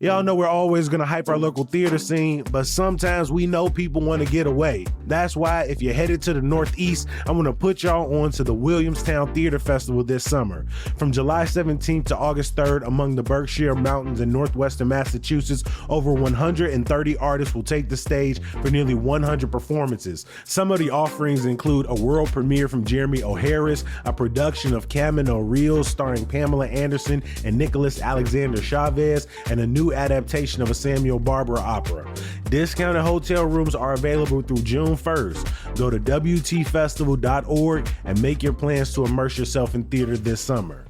Y'all know we're always gonna hype our local theater scene, but sometimes we know people want to get away. That's why if you're headed to the Northeast, I'm gonna put y'all on to the Williamstown Theater Festival this summer. From July 17th to August 3rd, among the Berkshire Mountains in northwestern Massachusetts, over 130 artists will take the stage for nearly 100 performances. Some of the offerings include a world premiere from Jeremy O. Harris, a production of Camino Reels starring Pamela Anderson and Nicholas Alexander Chavez, and a new adaptation of a Samuel Barber opera. Discounted hotel rooms are available through June 1st. Go to WTFestival.org and make your plans to immerse yourself in theater this summer.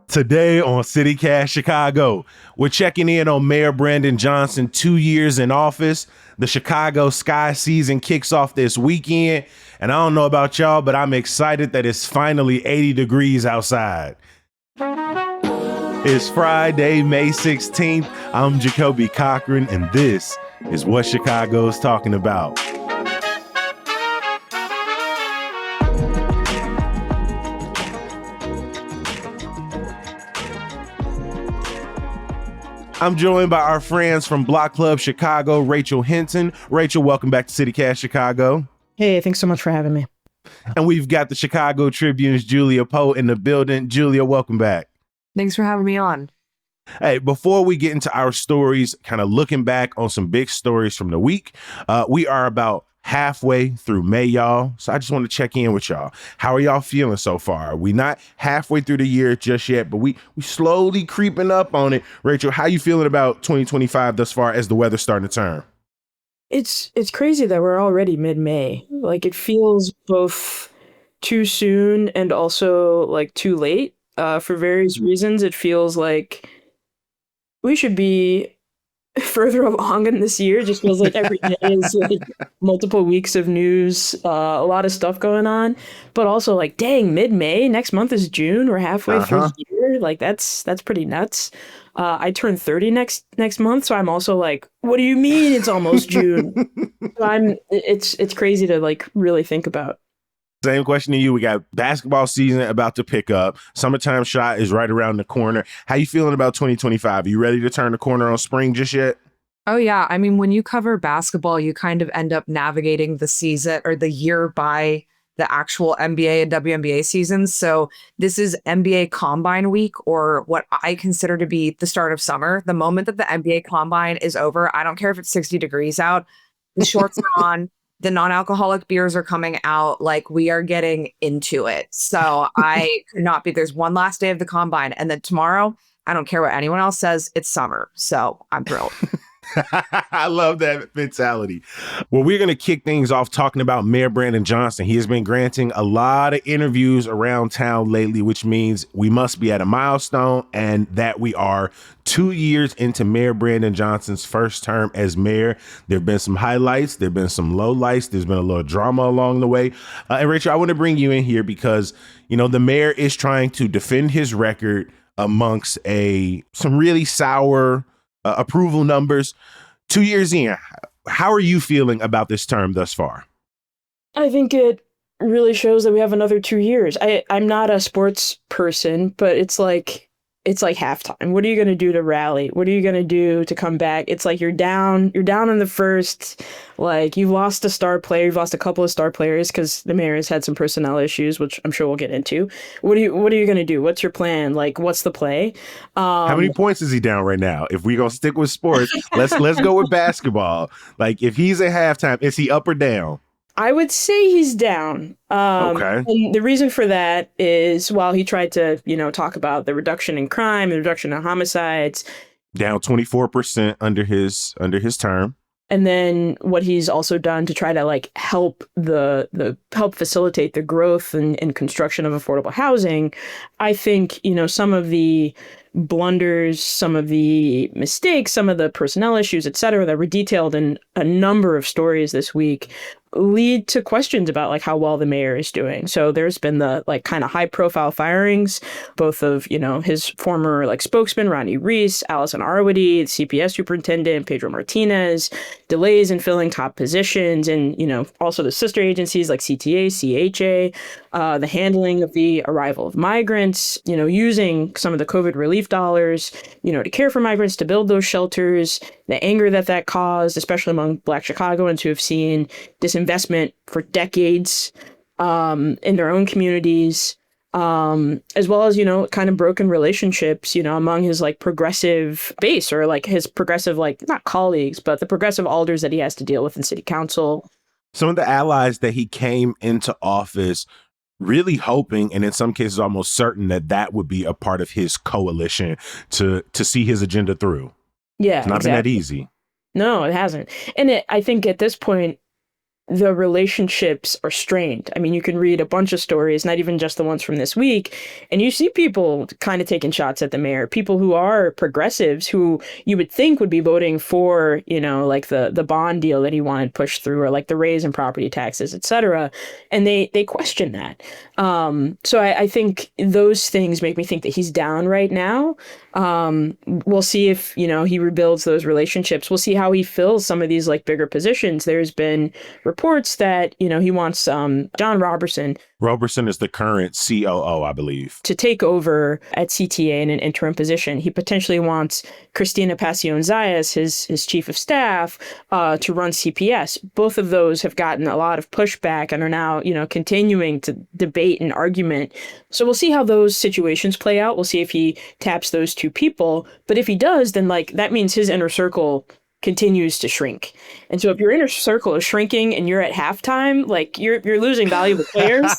Today on CityCast Chicago, we're checking in on Mayor Brandon Johnson 2 years in office. The Chicago Sky season kicks off this weekend, and I don't know about y'all, but I'm excited that it's finally 80 degrees outside. It's Friday, May 16th. I'm Jacoby Cochran, and this is what Chicago's talking about. I'm joined by our friends from Block Club Chicago, Rachel Hinton. Rachel, welcome back to CityCast Chicago. Hey, thanks so much for having me. And we've got the Chicago Tribune's Julia Poe in the building. Julia, welcome back. Thanks for having me on. Hey, before we get into our stories, kind of looking back on some big stories from the week, we are about halfway through May, y'all. So I just want to check in with y'all. How are y'all feeling so far? We not halfway through the year just yet, but we slowly creeping up on it. Rachel, how you feeling about 2025 thus far as the weather's starting to turn? It's crazy that we're already mid-May. Like, it feels both too soon and also like too late. For various reasons, it feels like we should be further along in this year. It just feels like every day is like multiple weeks of news, a lot of stuff going on. But also, like, dang, mid-May, next month is June. We're halfway through the year. Like, that's pretty nuts. I turn 30 next month, so I'm also like, what do you mean it's almost June? So it's crazy to like really think about. Same question to you. We got basketball season about to pick up. Summertime shot is right around the corner. How you feeling about 2025? Are you ready to turn the corner on spring just yet? Oh, yeah. I mean, when you cover basketball, you kind of end up navigating the season or the year by the actual NBA and WNBA seasons. So this is NBA Combine week, or what I consider to be the start of summer. The moment that the NBA Combine is over, I don't care if it's 60 degrees out, the shorts are on. The non-alcoholic beers are coming out. Like, we are getting into it. So I could not be. There's one last day of the combine. And then tomorrow, I don't care what anyone else says, it's summer. So I'm thrilled. I love that mentality. Well, we're going to kick things off talking about Mayor Brandon Johnson. He has been granting a lot of interviews around town lately, which means we must be at a milestone, and that we are 2 years into Mayor Brandon Johnson's first term as mayor. There have been some highlights. There have been some lowlights. There's been a little drama along the way. And Rachel, I want to bring you in here because, you know, the mayor is trying to defend his record amongst some really sour approval numbers. 2 years in, how are you feeling about this term thus far? I think it really shows that we have another 2 years. I'm not a sports person, but it's like halftime. What are you going to do to rally? What are you going to do to come back? It's like you're down in the first, like, you've lost a star player, you've lost a couple of star players because the mayor has had some personnel issues, which I'm sure we'll get into. What are you going to do? What's your plan? Like, what's the play? How many points is he down right now? If we're going to stick with sports, let's go with basketball. Like, if he's at halftime, is he up or down? I would say he's down. Okay. And the reason for that is while he tried to, talk about the reduction in crime, the reduction in homicides. Down 24% under his term. And then what he's also done to try to like help help facilitate the growth and construction of affordable housing. I think, some of the blunders, some of the mistakes, some of the personnel issues, et cetera, that were detailed in a number of stories this week lead to questions about like how well the mayor is doing. So there's been the like kind of high profile firings, both of, his former like spokesman, Ronnie Reese, Allison Arwady, the CPS superintendent, Pedro Martinez, delays in filling top positions, and, also the sister agencies like CTA, CHA, the handling of the arrival of migrants, using some of the COVID relief dollars, to care for migrants, to build those shelters, the anger that caused, especially among Black Chicagoans who have seen disinvestment for decades in their own communities, as well as, kind of broken relationships, among his like progressive base, or like his progressive, like not colleagues, but the progressive alders that he has to deal with in city council. Some of the allies that he came into office really hoping, and in some cases almost certain, that would be a part of his coalition to see his agenda through. Yeah, it's not been that easy. No, it hasn't. And I think at this point, the relationships are strained. I mean, you can read a bunch of stories, not even just the ones from this week, and you see people kind of taking shots at the mayor, people who are progressives who you would think would be voting for, like the bond deal that he wanted pushed through, or like the raise in property taxes, et cetera. And they question that. So I think those things make me think that he's down right now. We'll see if, he rebuilds those relationships. We'll see how he fills some of these like bigger positions. There's been reports that, he wants John Roberson. Roberson is the current COO, I believe, to take over at CTA in an interim position. He potentially wants Cristina Pacion-Zayas, his chief of staff, to run CPS. Both of those have gotten a lot of pushback and are now, continuing to debate and argument. So we'll see how those situations play out. We'll see if he taps those two people. But if he does, then like that means his inner circle continues to shrink. And so if your inner circle is shrinking and you're at halftime, like you're losing valuable players.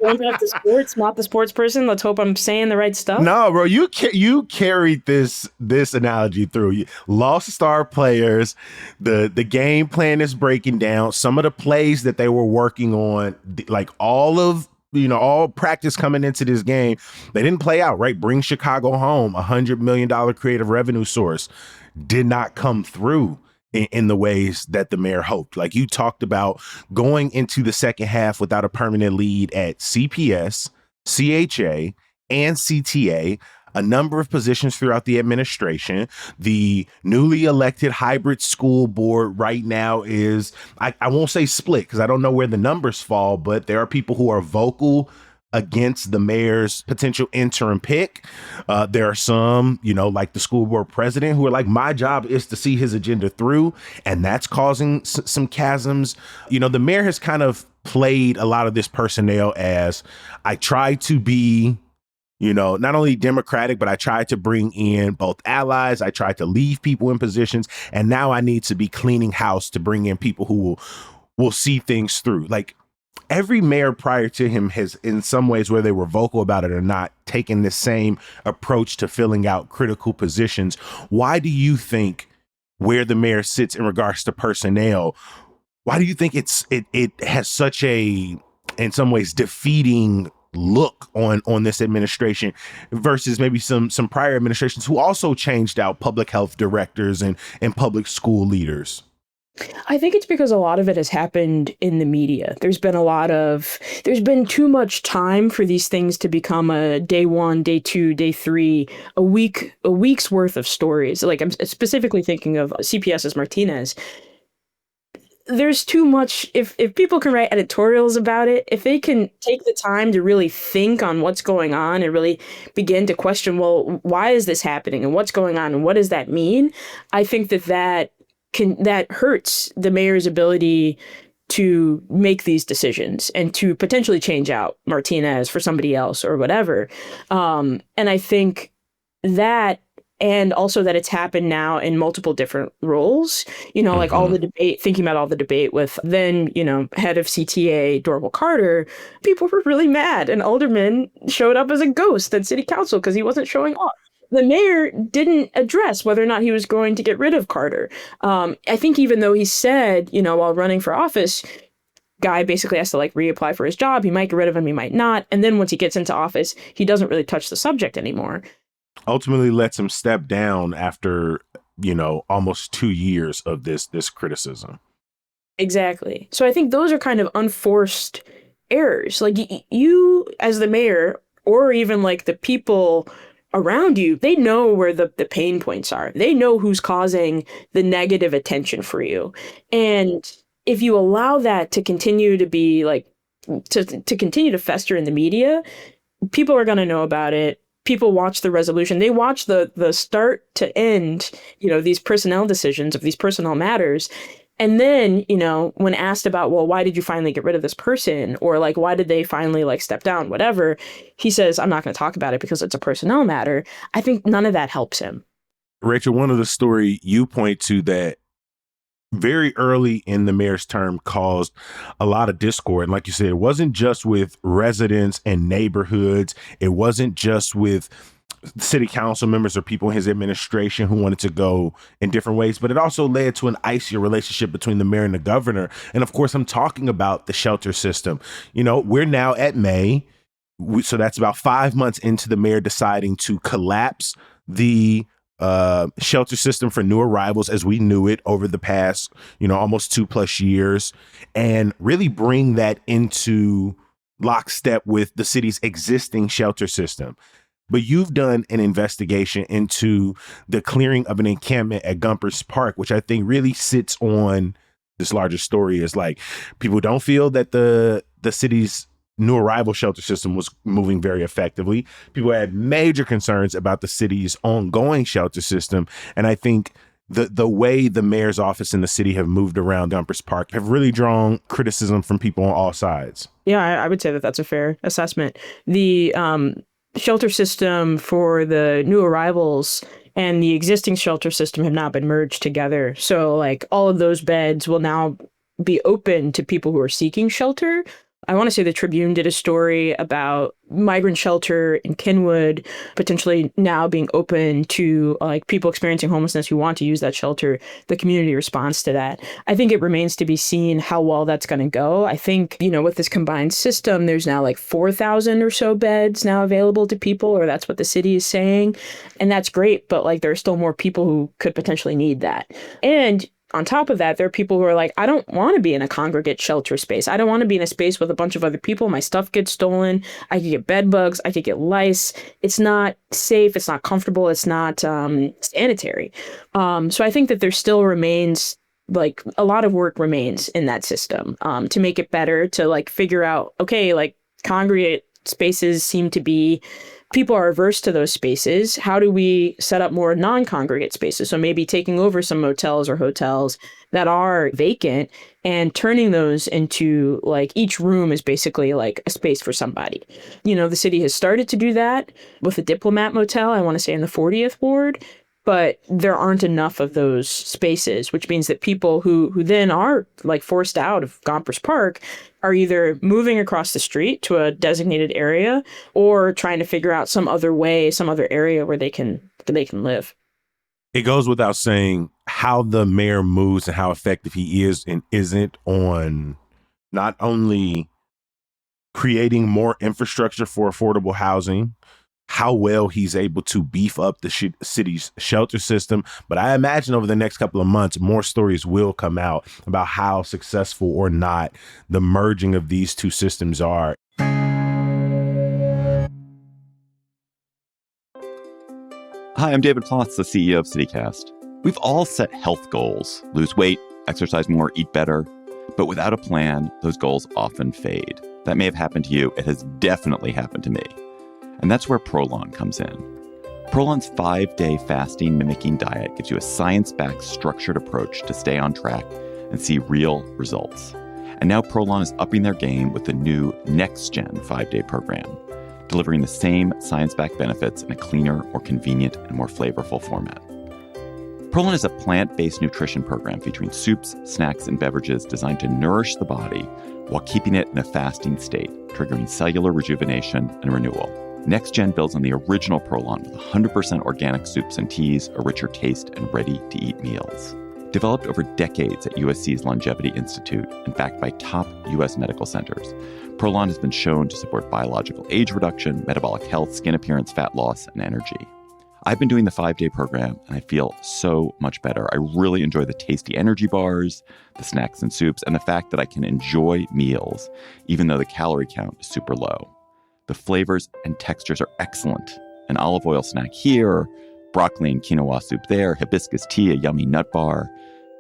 Going back to sports, not the sports person. Let's hope I'm saying the right stuff. No, bro, you carried this analogy through. You lost star players. The game plan is breaking down. Some of the plays that they were working on, like all practice coming into this game, they didn't play out, right? Bring Chicago home, $100 million creative revenue source, did not come through in the ways that the mayor hoped. Like you talked about going into the second half without a permanent lead at CPS, CHA, and CTA, a number of positions throughout the administration. The newly elected hybrid school board right now is, I won't say split because I don't know where the numbers fall, but there are people who are vocal against the mayor's potential interim pick. There are some, like the school board president, who are like, my job is to see his agenda through. And that's causing some chasms. The mayor has kind of played a lot of this personnel as, I try to be, not only democratic, but I tried to bring in both allies. I tried to leave people in positions. And now I need to be cleaning house to bring in people who will see things through. Like, every mayor prior to him has, in some ways, whether they were vocal about it or not, taken the same approach to filling out critical positions. Why do you think where the mayor sits in regards to personnel, why do you think it has such a, in some ways, defeating look on this administration versus maybe some prior administrations who also changed out public health directors and public school leaders? I think it's because a lot of it has happened in the media. There's been too much time for these things to become a day 1, day 2, day 3, a week's worth of stories. Like I'm specifically thinking of CPS's Martinez. There's too much. If people can write editorials about it, if they can take the time to really think on what's going on and really begin to question, well, why is this happening and what's going on and what does that mean? I think that hurts the mayor's ability to make these decisions and to potentially change out Martinez for somebody else or whatever. And I think that, and also that it's happened now in multiple different roles, like all the debate, thinking about all the debate with then, head of CTA, Dorval Carter, people were really mad. And Alderman showed up as a ghost at city council because he wasn't showing up. The mayor didn't address whether or not he was going to get rid of Carter. I think even though he said, while running for office, guy basically has to like reapply for his job. He might get rid of him, he might not. And then once he gets into office, he doesn't really touch the subject anymore. Ultimately lets him step down after, almost 2 years of this criticism. Exactly. So I think those are kind of unforced errors. Like you as the mayor, or even like the people around you, they know where the pain points are. They know who's causing the negative attention for you. And if you allow that to continue to be like, to continue to fester in the media, people are going to know about it. People watch the resolution. They watch the start to end, these personnel decisions of these personnel matters. And then, when asked about, well, why did you finally get rid of this person? Or like, why did they finally like step down? Whatever. He says, I'm not going to talk about it because it's a personnel matter. I think none of that helps him. Rachel, one of the story you point to that very early in the mayor's term caused a lot of discord. And like you said, it wasn't just with residents and neighborhoods. It wasn't just with city council members or people in his administration who wanted to go in different ways, but it also led to an icier relationship between the mayor and the governor. And of course, I'm talking about the shelter system. We're now at May. So that's about 5 months into the mayor deciding to collapse the shelter system for new arrivals as we knew it over the past, almost 2+ years, and really bring that into lockstep with the city's existing shelter system. But you've done an investigation into the clearing of an encampment at Gompers Park, which I think really sits on this larger story. Is like people don't feel that the city's new arrival shelter system was moving very effectively. People had major concerns about the city's ongoing shelter system. And I think the way the mayor's office and the city have moved around Gompers Park have really drawn criticism from people on all sides. Yeah, I would say that that's a fair assessment. The shelter system for the new arrivals and the existing shelter system have not been merged together. So like all of those beds will now be open to people who are seeking shelter. I want to say the Tribune did a story about migrant shelter in Kenwood potentially now being open to like people experiencing homelessness who want to use that shelter. The community responds to that. I think it remains to be seen how well that's going to go. I think, with this combined system, there's now like 4,000 or so beds now available to people, or that's what the city is saying. And that's great. But like there are still more people who could potentially need that. And on top of that, there are people who are like, I don't want to be in a congregate shelter space. I don't want to be in a space with a bunch of other people. My stuff gets stolen. I could get bed bugs. I could get lice. It's not safe. It's not comfortable. It's not sanitary. So I think that there still remains like a lot of work remains in that system to make it better, to like figure out, okay, like congregate spaces seem to be, people are averse to those spaces. How do we set up more non-congregate spaces? So maybe taking over some motels or hotels that are vacant and turning those into like each room is basically like a space for somebody. The city has started to do that with the Diplomat Motel, I want to say in the 40th ward, but there aren't enough of those spaces, which means that people who then are like forced out of Gompers Park are either moving across the street to a designated area or trying to figure out some other way, some other area where they can live. It goes without saying how the mayor moves and how effective he is and isn't on not only creating more infrastructure for affordable housing, how well he's able to beef up the city's shelter system. But I imagine over the next couple of months, more stories will come out about how successful or not the merging of these two systems are. Hi, I'm David Plotz, the CEO of CityCast. We've all set health goals: lose weight, exercise more, eat better. But without a plan, those goals often fade. That may have happened to you. It has definitely happened to me. And that's where Prolon comes in. Prolon's 5-day fasting mimicking diet gives you a science-backed, structured approach to stay on track and see real results. And now Prolon is upping their game with the new Next-Gen 5-day program, delivering the same science-backed benefits in a cleaner, more convenient, and more flavorful format. Prolon is a plant-based nutrition program featuring soups, snacks, and beverages designed to nourish the body while keeping it in a fasting state, triggering cellular rejuvenation and renewal. Next-Gen builds on the original Prolon with 100% organic soups and teas, a richer taste, and ready-to-eat meals. Developed over decades at USC's Longevity Institute and backed by top U.S. medical centers, Prolon has been shown to support biological age reduction, metabolic health, skin appearance, fat loss, and energy. I've been doing the 5-day program and I feel so much better. I really enjoy the tasty energy bars, the snacks and soups, and the fact that I can enjoy meals, even though the calorie count is super low. The flavors and textures are excellent. An olive oil snack here, broccoli and quinoa soup there, hibiscus tea, a yummy nut bar.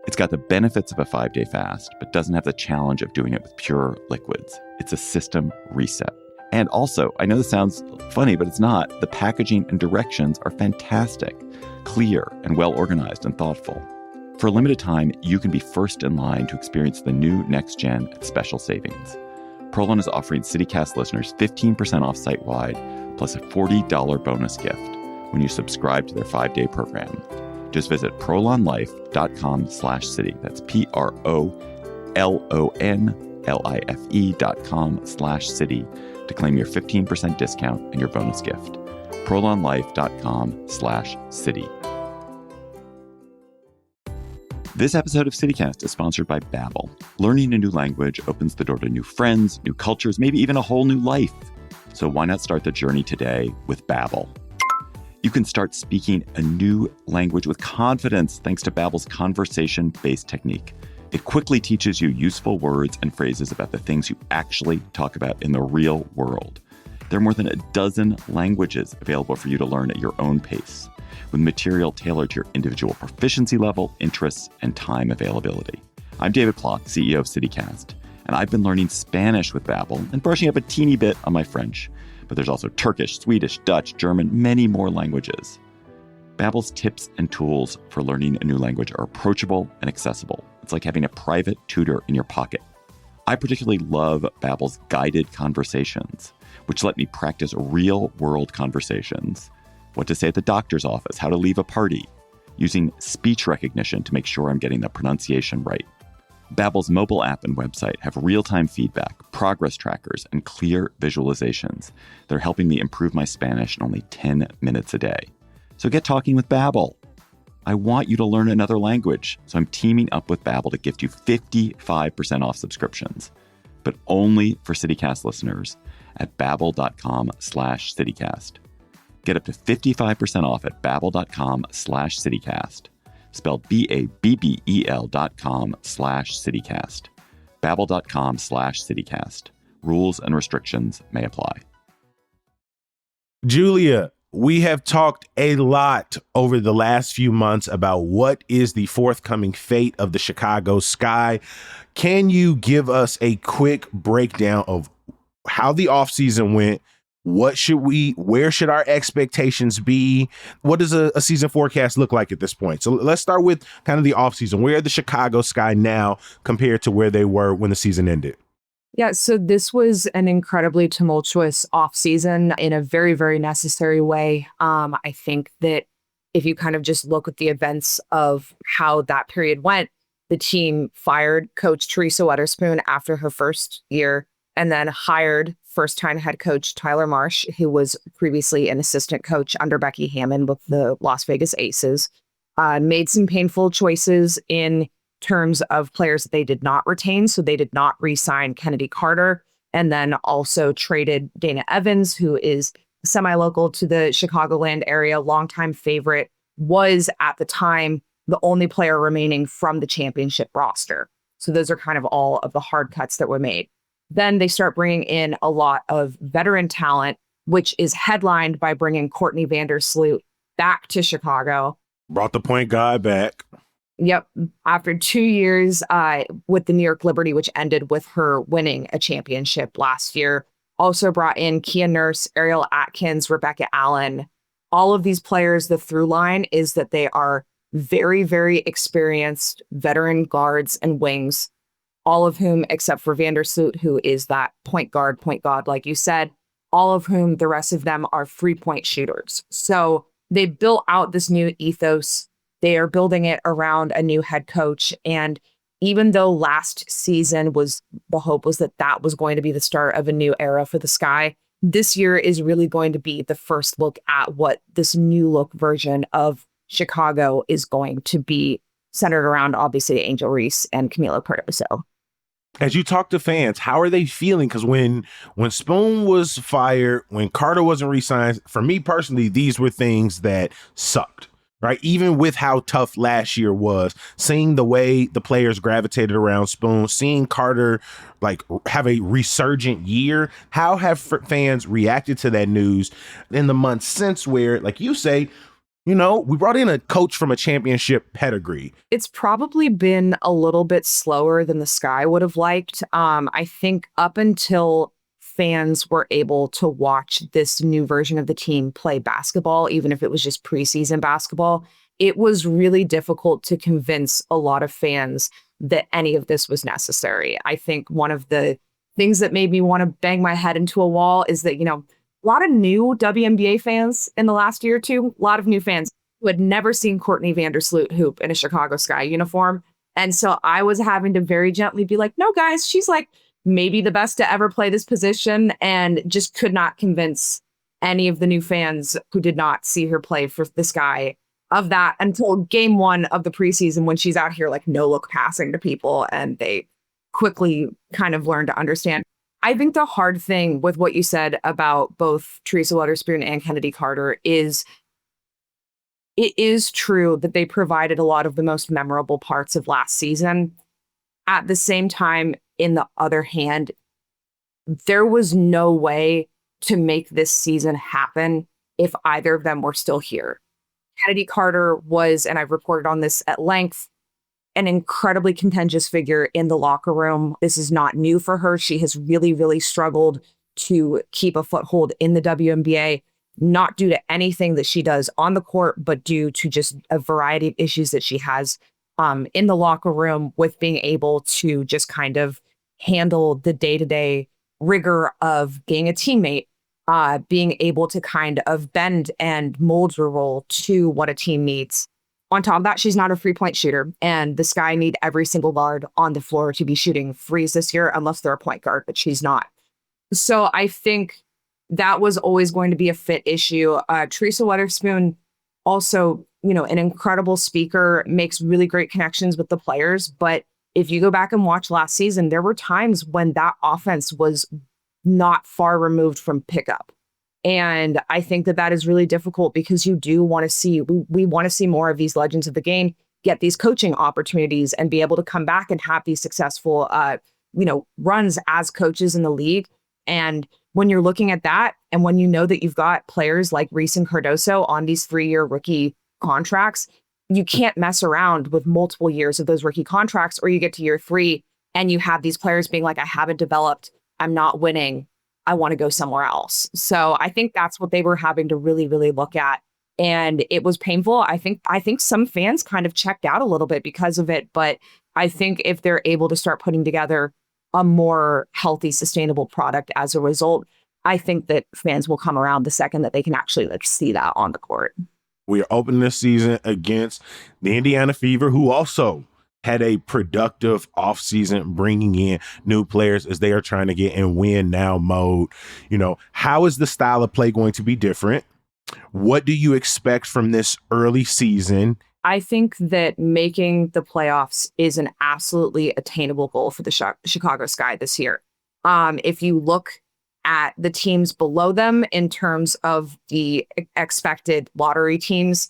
It's got the benefits of a 5-day fast, but doesn't have the challenge of doing it with pure liquids. It's a system reset. And also, I know this sounds funny, but it's not. The packaging and directions are fantastic, clear, and well organized and thoughtful. For a limited time, you can be first in line to experience the new Next Gen at special savings. Prolon is offering CityCast listeners 15% off site-wide, plus a $40 bonus gift when you subscribe to their 5-day program. Just visit prolonlife.com/city. That's PROLONLIFE.com/city to claim your 15% discount and your bonus gift. prolonlife.com/city. This episode of CityCast is sponsored by Babbel. Learning a new language opens the door to new friends, new cultures, maybe even a whole new life. So why not start the journey today with Babbel? You can start speaking a new language with confidence thanks to Babbel's conversation-based technique. It quickly teaches you useful words and phrases about the things you actually talk about in the real world. There are more than a dozen languages available for you to learn at your own pace, with material tailored to your individual proficiency level, interests, and time availability. I'm David Plott, CEO of CityCast, and I've been learning Spanish with Babbel and brushing up a teeny bit on my French. But there's also Turkish, Swedish, Dutch, German, many more languages. Babbel's tips and tools for learning a new language are approachable and accessible. It's like having a private tutor in your pocket. I particularly love Babbel's guided conversations, which let me practice real-world conversations. What to say at the doctor's office, how to leave a party, using speech recognition to make sure I'm getting the pronunciation right. Babbel's mobile app and website have real-time feedback, progress trackers, and clear visualizations. They're helping me improve my Spanish in only 10 minutes a day. So get talking with Babbel. I want you to learn another language, so I'm teaming up with Babbel to gift you 55% off subscriptions, but only for CityCast listeners at babbel.com/citycast. Get up to 55% off at babbel.com/citycast. Spelled BABBEL.com/citycast. Babbel.com/citycast. Rules and restrictions may apply. Julia, we have talked a lot over the last few months about what is the forthcoming fate of the Chicago Sky. Can you give us a quick breakdown of how the offseason went? Where should our expectations be? What does a season forecast look like at this point? So let's start with kind of the offseason. Where are the Chicago Sky now compared to where they were when the season ended? Yeah, so this was an incredibly tumultuous offseason in a very, very necessary way. I think that if you kind of just look at the events of how that period went, the team fired Coach Teresa Weatherspoon after her first year and then hired first-time head coach Tyler Marsh, who was previously an assistant coach under Becky Hammon with the Las Vegas Aces, made some painful choices in terms of players that they did not retain. So they did not re-sign Kennedy Carter, and then also traded Dana Evans, who is semi-local to the Chicagoland area, longtime favorite, was at the time the only player remaining from the championship roster. So those are kind of all of the hard cuts that were made. Then they start bringing in a lot of veteran talent, which is headlined by bringing Courtney Vandersloot back to Chicago. Brought the point guard back. Yep. After 2 years with the New York Liberty, which ended with her winning a championship last year. Also brought in Kia Nurse, Ariel Atkins, Rebecca Allen. All of these players, the through line is that they are very, very experienced veteran guards and wings, all of whom, except for Vandersloot, who is that point guard, like you said, all of whom the rest of them are 3-point shooters. So they built out this new ethos. They are building it around a new head coach. And even though last season the hope was that that was going to be the start of a new era for the Sky, this year is really going to be the first look at what this new look version of Chicago is going to be, centered around, obviously, Angel Reese and Camilo Cardoso. As you talk to fans, how are they feeling? Because when Spoon was fired, when Carter wasn't re-signed, for me personally, these were things that sucked. Right, even with how tough last year was, seeing the way the players gravitated around Spoon, seeing Carter like have a resurgent year, how have fans reacted to that news in the months since? Where, like you say, you know, we brought in a coach from a championship pedigree. It's probably been a little bit slower than the Sky would have liked. I think up until fans were able to watch this new version of the team play basketball, even if it was just preseason basketball, it was really difficult to convince a lot of fans that any of this was necessary. I think one of the things that made me want to bang my head into a wall is that, you know, a lot of new WNBA fans in the last year or two, a lot of new fans who had never seen Courtney Vandersloot hoop in a Chicago Sky uniform. And so I was having to very gently be like, no, guys, she's like maybe the best to ever play this position, and just could not convince any of the new fans who did not see her play for the Sky of that until game one of the preseason, when she's out here like no look passing to people, and they quickly kind of learned to understand. I think the hard thing with what you said about both Teresa Weatherspoon and Kennedy Carter is it is true that they provided a lot of the most memorable parts of last season. At the same time, in the other hand, there was no way to make this season happen if either of them were still here. Kennedy Carter was, and I've reported on this at length, an incredibly contentious figure in the locker room. This is not new for her. She has really, really struggled to keep a foothold in the WNBA, not due to anything that she does on the court, but due to just a variety of issues that she has in the locker room with being able to just kind of handle the day-to-day rigor of being a teammate, being able to kind of bend and mold her role to what a team needs. On top of that, she's not a three-point shooter, and the Sky need every single guard on the floor to be shooting threes this year, unless they're a point guard, but she's not. So I think that was always going to be a fit issue. Teresa Weatherspoon, also, you know, an incredible speaker, makes really great connections with the players. But if you go back and watch last season, there were times when that offense was not far removed from pickup. And I think that that is really difficult because you do want to see, we want to see more of these legends of the game get these coaching opportunities and be able to come back and have these successful, runs as coaches in the league. And when you're looking at that, and when you know that you've got players like Reese and Cardoso on these 3-year rookie contracts, you can't mess around with multiple years of those rookie contracts, or you get to year 3 and you have these players being like, I haven't developed, I'm not winning, I want to go somewhere else. So I think that's what they were having to really, really look at. And it was painful. I think some fans kind of checked out a little bit because of it. But I think if they're able to start putting together a more healthy, sustainable product as a result, I think that fans will come around the second that they can actually see that on the court. We are opening this season against the Indiana Fever, who also had a productive offseason, bringing in new players as they are trying to get in win now mode. You know, how is the style of play going to be different? What do you expect from this early season? I think that making the playoffs is an absolutely attainable goal for the Chicago Sky this year. If you look at the teams below them in terms of the expected lottery teams,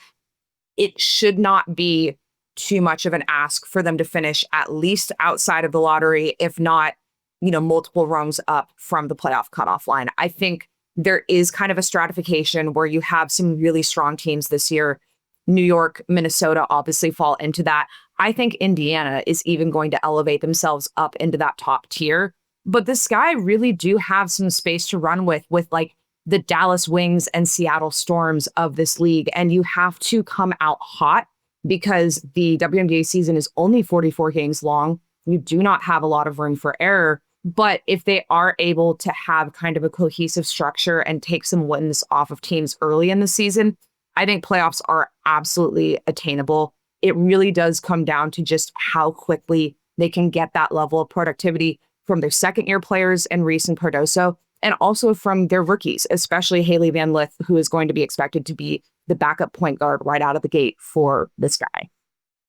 it should not be too much of an ask for them to finish at least outside of the lottery, if not, multiple rungs up from the playoff cutoff line. I think there is kind of a stratification where you have some really strong teams this year. New York, Minnesota obviously fall into that. I think Indiana is even going to elevate themselves up into that top tier. But the Sky really do have some space to run with like the Dallas Wings and Seattle Storms of this league. And you have to come out hot because the WNBA season is only 44 games long. You do not have a lot of room for error. But if they are able to have kind of a cohesive structure and take some wins off of teams early in the season, I think playoffs are absolutely attainable. It really does come down to just how quickly they can get that level of productivity from their second-year players and Reese and Cardoso, and also from their rookies, especially Hailey Van Lith, who is going to be expected to be the backup point guard right out of the gate for this guy.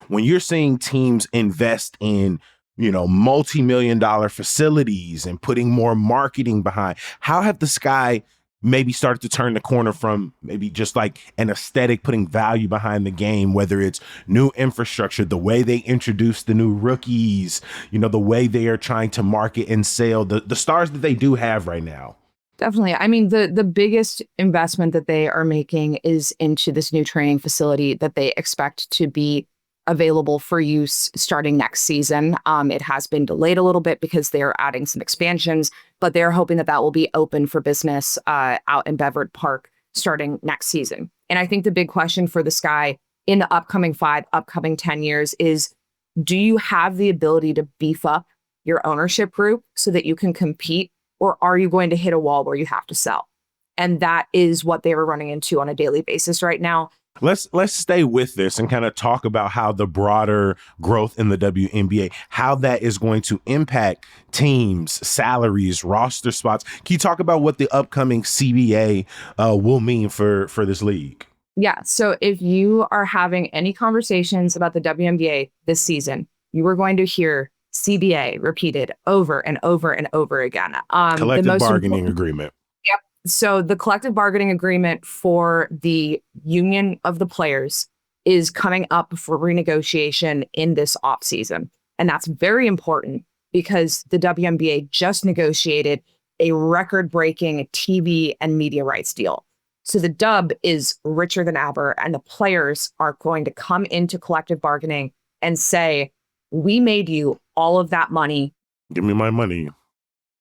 When you're seeing teams invest in multi-million-dollar facilities and putting more marketing behind. How have the Sky maybe started to turn the corner from maybe just like an aesthetic, putting value behind the game, whether it's new infrastructure, the way they introduce the new rookies, the way they are trying to market and sell the stars that they do have right now? Definitely. I mean, the biggest investment that they are making is into this new training facility that they expect to be available for use starting next season. It has been delayed a little bit because they are adding some expansions, but they're hoping that will be open for business out in Beverett Park starting next season. And I think the big question for the Sky in the upcoming 10 years is, do you have the ability to beef up your ownership group so that you can compete, or are you going to hit a wall where you have to sell? And that is what they were running into on a daily basis right now. Let's stay with this and kind of talk about how the broader growth in the WNBA, how that is going to impact teams, salaries, roster spots. Can you talk about what the upcoming CBA will mean for this league? Yeah. So if you are having any conversations about the WNBA this season, you are going to hear CBA repeated over and over and over again. Collective bargaining agreement. Yep. So the collective bargaining agreement for the union of the players is coming up for renegotiation in this offseason. And that's very important because the WNBA just negotiated a record-breaking TV and media rights deal. So the dub is richer than ever, and the players are going to come into collective bargaining and say, we made you all of that money. Give me my money.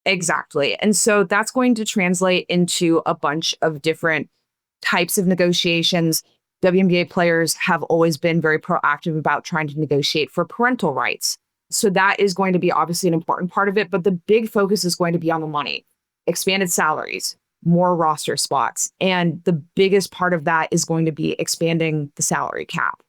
Exactly. And so that's going to translate into a bunch of different types of negotiations. WNBA players have always been very proactive about trying to negotiate for parental rights. So that is going to be obviously an important part of it. But the big focus is going to be on the money, expanded salaries, more roster spots. And the biggest part of that is going to be expanding the salary cap.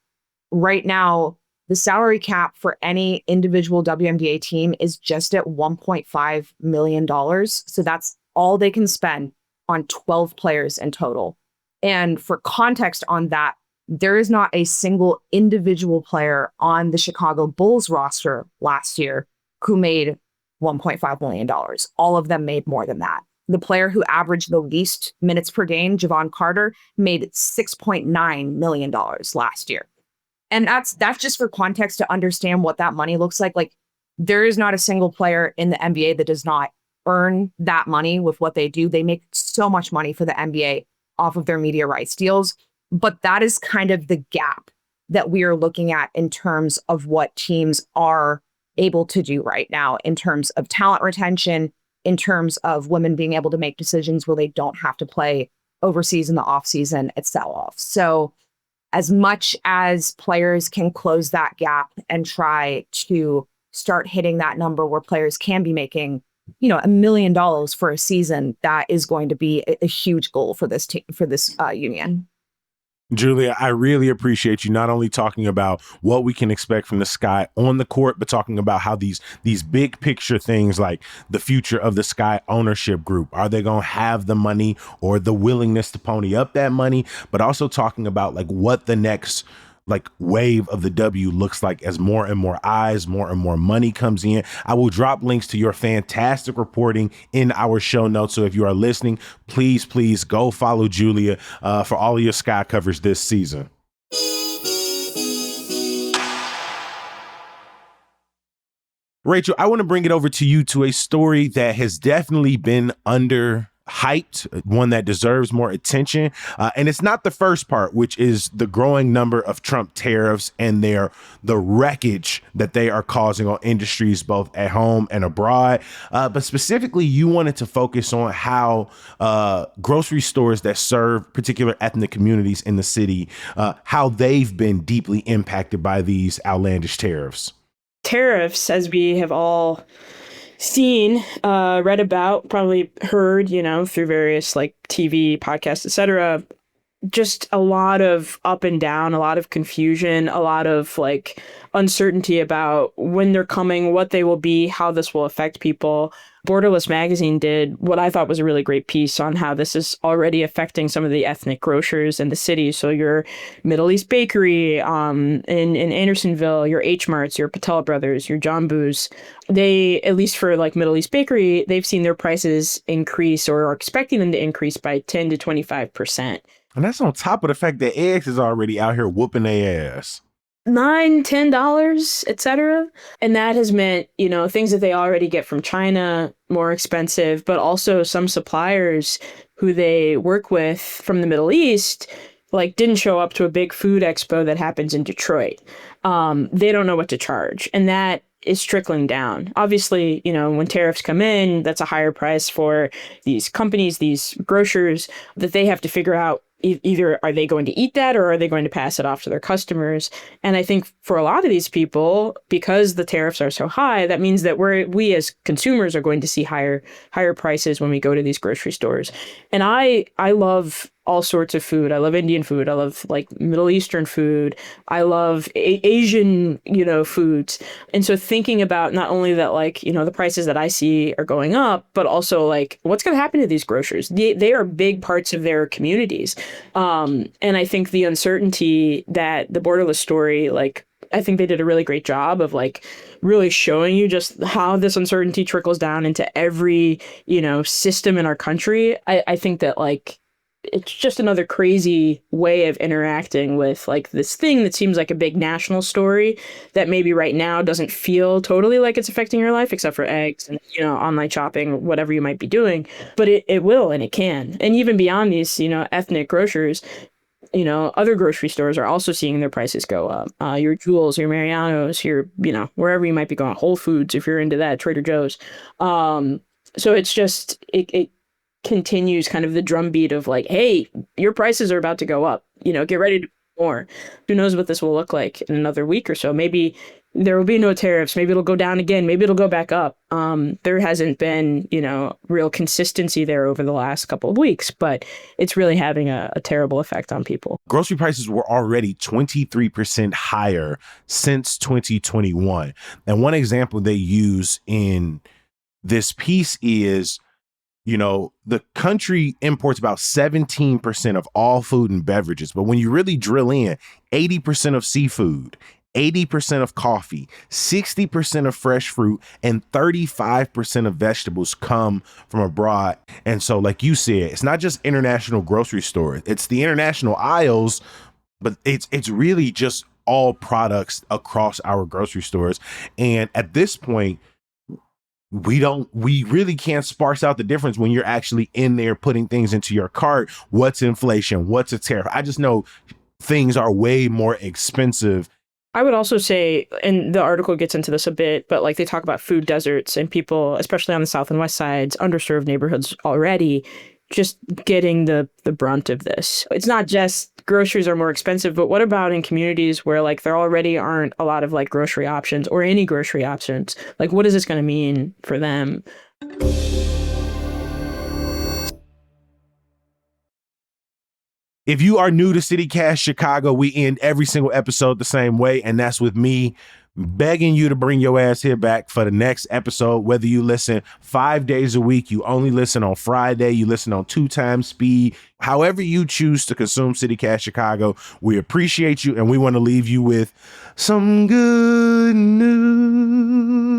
Right now, the salary cap for any individual WNBA team is just at $1.5 million. So that's all they can spend on 12 players in total. And for context on that, there is not a single individual player on the Chicago Bulls roster last year who made $1.5 million. All of them made more than that. The player who averaged the least minutes per game, Javon Carter, made $6.9 million last year. And that's just for context to understand what that money looks like. Like, there is not a single player in the NBA that does not earn that money with what they do. They make so much money for the NBA off of their media rights deals. But that is kind of the gap that we are looking at in terms of what teams are able to do right now, in terms of talent retention, in terms of women being able to make decisions where they don't have to play overseas in the offseason at sell-off. So as much as players can close that gap and try to start hitting that number where players can be making, $1 million for a season, that is going to be a huge goal for this team, for this union. Julia, I really appreciate you not only talking about what we can expect from the Sky on the court, but talking about how these big picture things like the future of the Sky ownership group, are they going to have the money or the willingness to pony up that money, but also talking about like what the next wave of the W looks like as more and more eyes, more and more money comes in. I will drop links to your fantastic reporting in our show notes. So if you are listening, please go follow Julia for all of your Sky coverage this season. Rachel, I want to bring it over to you to a story that has definitely been hyped, one that deserves more attention. And it's not the first part, which is the growing number of Trump tariffs and the wreckage that they are causing on industries both at home and abroad. But specifically, you wanted to focus on how grocery stores that serve particular ethnic communities in the city, how they've been deeply impacted by these outlandish tariffs. Tariffs, as we have all seen, read about, probably heard, through various TV, podcasts, etc. just a lot of up and down, a lot of confusion, a lot of like uncertainty about when they're coming, what they will be, how this will affect people. Borderless Magazine did what I thought was a really great piece on how this is already affecting some of the ethnic grocers in the city. So your Middle East Bakery in Andersonville, your H Marts, your Patel Brothers, your John Boo's, they, at least for like Middle East Bakery, they've seen their prices increase or are expecting them to increase by 10 to 25%. And that's on top of the fact that eggs is already out here whooping their ass. $9, $10, etc. And that has meant, things that they already get from China more expensive, but also some suppliers who they work with from the Middle East, like didn't show up to a big food expo that happens in Detroit. They don't know what to charge. And that is trickling down. Obviously, when tariffs come in, that's a higher price for these companies, these grocers, that they have to figure out either are they going to eat that or are they going to pass it off to their customers? And I think for a lot of these people, because the tariffs are so high, that means that we as consumers are going to see higher prices when we go to these grocery stores. And I love all sorts of food. I love Indian food. I love like Middle Eastern food. I love Asian, foods. And so thinking about not only that, like, the prices that I see are going up, but also like what's going to happen to these grocers? They are big parts of their communities. And I think the uncertainty that the Borderless story, like, I think they did a really great job of like really showing you just how this uncertainty trickles down into every, system in our country. I think that like, it's just another crazy way of interacting with like this thing that seems like a big national story that maybe right now doesn't feel totally like it's affecting your life, except for eggs and, online shopping, whatever you might be doing. But it will, and it can. And even beyond these, ethnic grocers, other grocery stores are also seeing their prices go up. Your Jewels, your Mariano's, your, wherever you might be going, Whole Foods, if you're into that, Trader Joe's. So it's just, it continues kind of the drumbeat of like, hey, your prices are about to go up, get ready to pay more. Who knows what this will look like in another week or so? Maybe there will be no tariffs. Maybe it'll go down again. Maybe it'll go back up. There hasn't been, real consistency there over the last couple of weeks, but it's really having a terrible effect on people. Grocery prices were already 23% higher since 2021. And one example they use in this piece is, the country imports about 17% of all food and beverages. But when you really drill in, 80% of seafood, 80% of coffee, 60% of fresh fruit, and 35% of vegetables come from abroad. And so, like you said, it's not just international grocery stores, it's the international aisles, but it's really just all products across our grocery stores. And at this point, we really can't sparse out the difference when you're actually in there putting things into your cart. What's inflation? What's a tariff? I just know things are way more expensive. I would also say, and the article gets into this a bit, but like they talk about food deserts and people, especially on the South and West sides, underserved neighborhoods already, just getting the brunt of this. It's not just groceries are more expensive, but what about in communities where like there already aren't a lot of like grocery options or any grocery options? Like, what is this going to mean for them? If you are new to CityCast Chicago, we end every single episode the same way, and that's with me begging you to bring your ass here back for the next episode. Whether you listen 5 days a week, you only listen on Friday, you listen on 2 times speed, however you choose to consume CityCast Chicago, we appreciate you, and we want to leave you with some good news.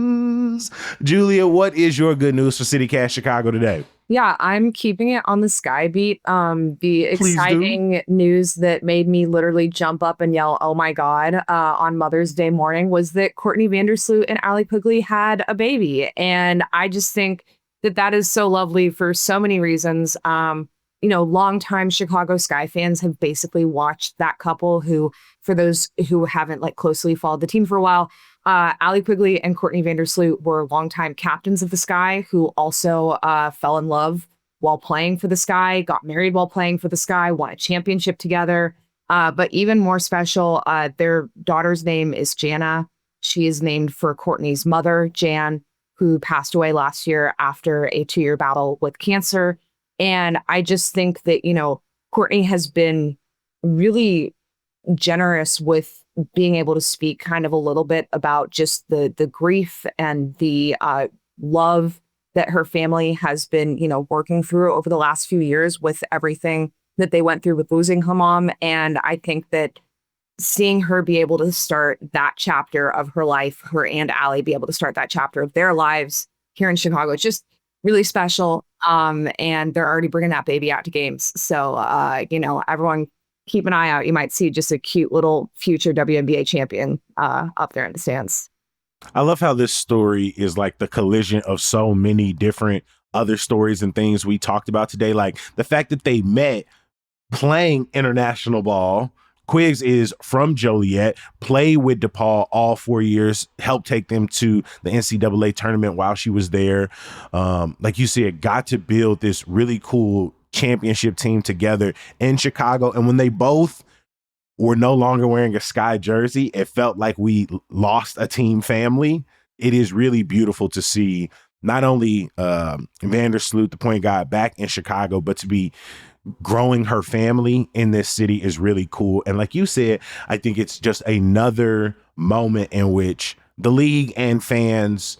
Julia, what is your good news for CityCast Chicago today? Yeah, I'm keeping it on the Sky beat. The exciting news that made me literally jump up and yell, "Oh my God," on Mother's Day morning was that Courtney Vandersloot and Allie Quigley had a baby. And I just think that is so lovely for so many reasons. Longtime Chicago Sky fans have basically watched that couple who, for those who haven't like closely followed the team for a while, Allie Quigley and Courtney Vandersloot were longtime captains of the Sky who also fell in love while playing for the Sky, got married while playing for the Sky, won a championship together. But even more special, their daughter's name is Jana. She is named for Courtney's mother, Jan, who passed away last year after a 2-year battle with cancer. And I just think that, Courtney has been really generous with being able to speak kind of a little bit about just the grief and the love that her family has been, working through over the last few years with everything that they went through with losing her mom. And I think that seeing her be able to start that chapter of her life, her and Allie be able to start that chapter of their lives here in Chicago, it's just really special. And they're already bringing that baby out to games. So, everyone keep an eye out. You might see just a cute little future WNBA champion up there in the stands. I love how this story is like the collision of so many different other stories and things we talked about today. Like the fact that they met playing international ball. Quiggs is from Joliet, played with DePaul all 4 years, helped take them to the NCAA tournament while she was there. Like you said, got to build this really cool championship team together in Chicago. And when they both were no longer wearing a Sky jersey, it felt like we lost a team family. It is really beautiful to see not only Vandersloot, the point guard, back in Chicago, but to be growing her family in this city is really cool. And like you said, I think it's just another moment in which the league and fans,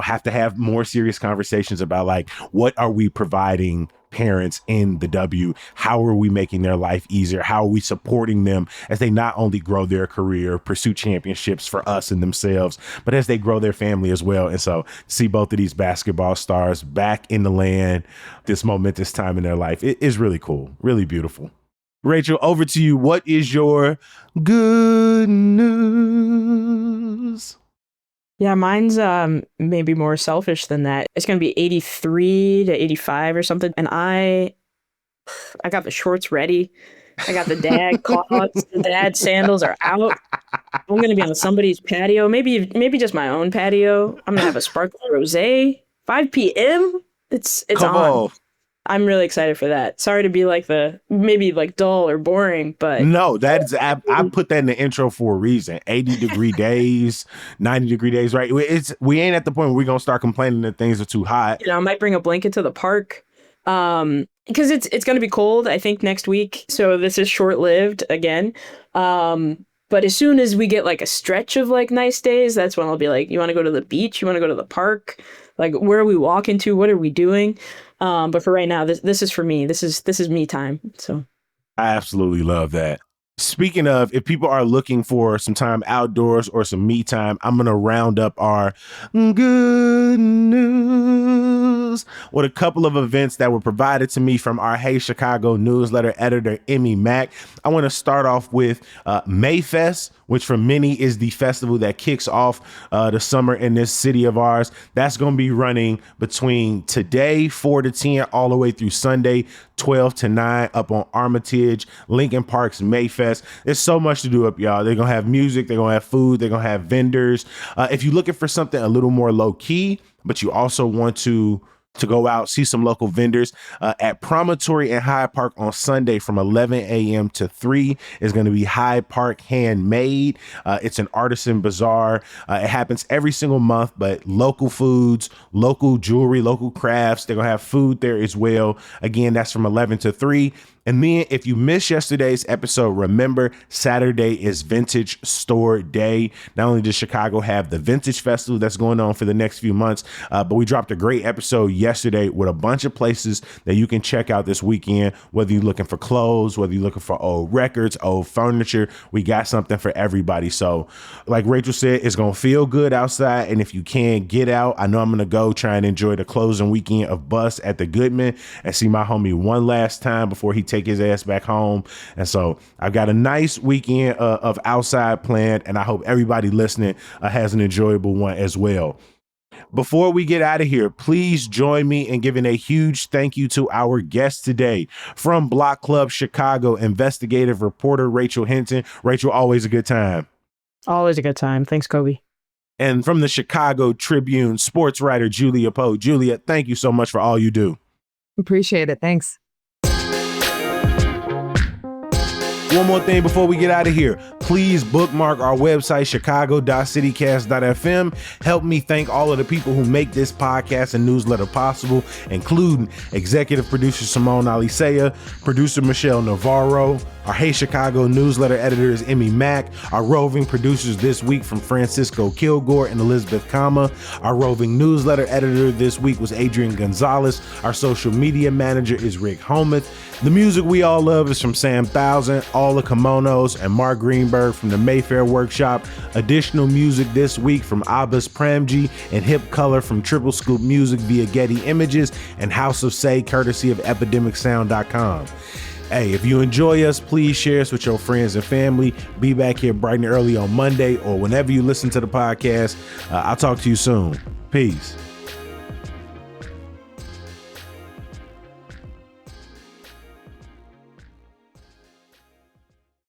have to have more serious conversations about like, what are we providing parents in the W? How are we making their life easier? How are we supporting them as they not only grow their career, pursue championships for us and themselves, but as they grow their family as well? And so see both of these basketball stars back in the land, this momentous time in their life, it is really cool, really beautiful. Rachel, over to you. What is your good news? Yeah, mine's maybe more selfish than that. It's going to be 83 to 85 or something. And I got the shorts ready. I got the dad clogs. The dad sandals are out. I'm going to be on somebody's patio, maybe just my own patio. I'm going to have a sparkling rosé. 5 p.m. It's on. I'm really excited for that. Sorry to be like maybe dull or boring, but no, that's I put that in the intro for a reason. 80-degree days, 90-degree days, right? We ain't at the point where we're gonna start complaining that things are too hot. I might bring a blanket to the park, because it's gonna be cold, I think, next week. So this is short-lived again. But as soon as we get like a stretch of like nice days, that's when I'll be like, you want to go to the beach? You want to go to the park? Like, where are we walking to? What are we doing? But for right now, this is for me. This is me time. So I absolutely love that. Speaking of, if people are looking for some time outdoors or some me time, I'm going to round up our good news with a couple of events that were provided to me from our Hey Chicago newsletter editor, Emmy Mack. I want to start off with Mayfest, which for many is the festival that kicks off the summer in this city of ours. That's going to be running between today, 4 to 10, all the way through Sunday, 12 to 9, up on Armitage, Lincoln Park's Mayfest. There's so much to do up, y'all. They're going to have music, they're going to have food, they're going to have vendors. If you're looking for something a little more low key, but you also want to go out, see some local vendors, at Promontory and Hyde Park on Sunday from 11 a.m. to 3 is going to be Hyde Park Handmade. It's an artisan bazaar. It happens every single month, but local foods, local jewelry, local crafts. They're going to have food there as well. Again, that's from 11 to 3. And then if you missed yesterday's episode, remember Saturday is Vintage Store Day. Not only does Chicago have the Vintage Festival that's going on for the next few months, but we dropped a great episode yesterday with a bunch of places that you can check out this weekend, whether you're looking for clothes, whether you're looking for old records, old furniture. We got something for everybody. So like Rachel said, it's going to feel good outside. And if you can get out, I know I'm going to go try and enjoy the closing weekend of Bust at the Goodman and see my homie one last time before he take his ass back home. And so I've got a nice weekend of outside planned, and I hope everybody listening has an enjoyable one as well. Before we get out of here, please join me in giving a huge thank you to our guest today from Block Club Chicago, investigative reporter Rachel Hinton. Rachel, always a good time. Always a good time. Thanks, Kobe. And from the Chicago Tribune, sports writer Julia Poe. Julia, thank you so much for all you do. Appreciate it. Thanks. One more thing before we get out of here. Please bookmark our website, chicago.citycast.fm. Help me thank all of the people who make this podcast and newsletter possible, including executive producer Simone Alicea, producer Michelle Navarro, our Hey Chicago newsletter editor is Emmy Mack. Our roving producers this week from Francisco Kilgore and Elizabeth Kama. Our roving newsletter editor this week was Adrian Gonzalez. Our social media manager is Rick Homuth. The music we all love is from Sam Thousand, All the Kimonos, and Mark Greenberg from the Mayfair Workshop. Additional music this week from Abbas Pramji and Hip Color from Triple Scoop Music via Getty Images and House of Say, courtesy of epidemicsound.com. Hey, if you enjoy us, please share us with your friends and family. Be back here bright and early on Monday or whenever you listen to the podcast. I'll talk to you soon. Peace.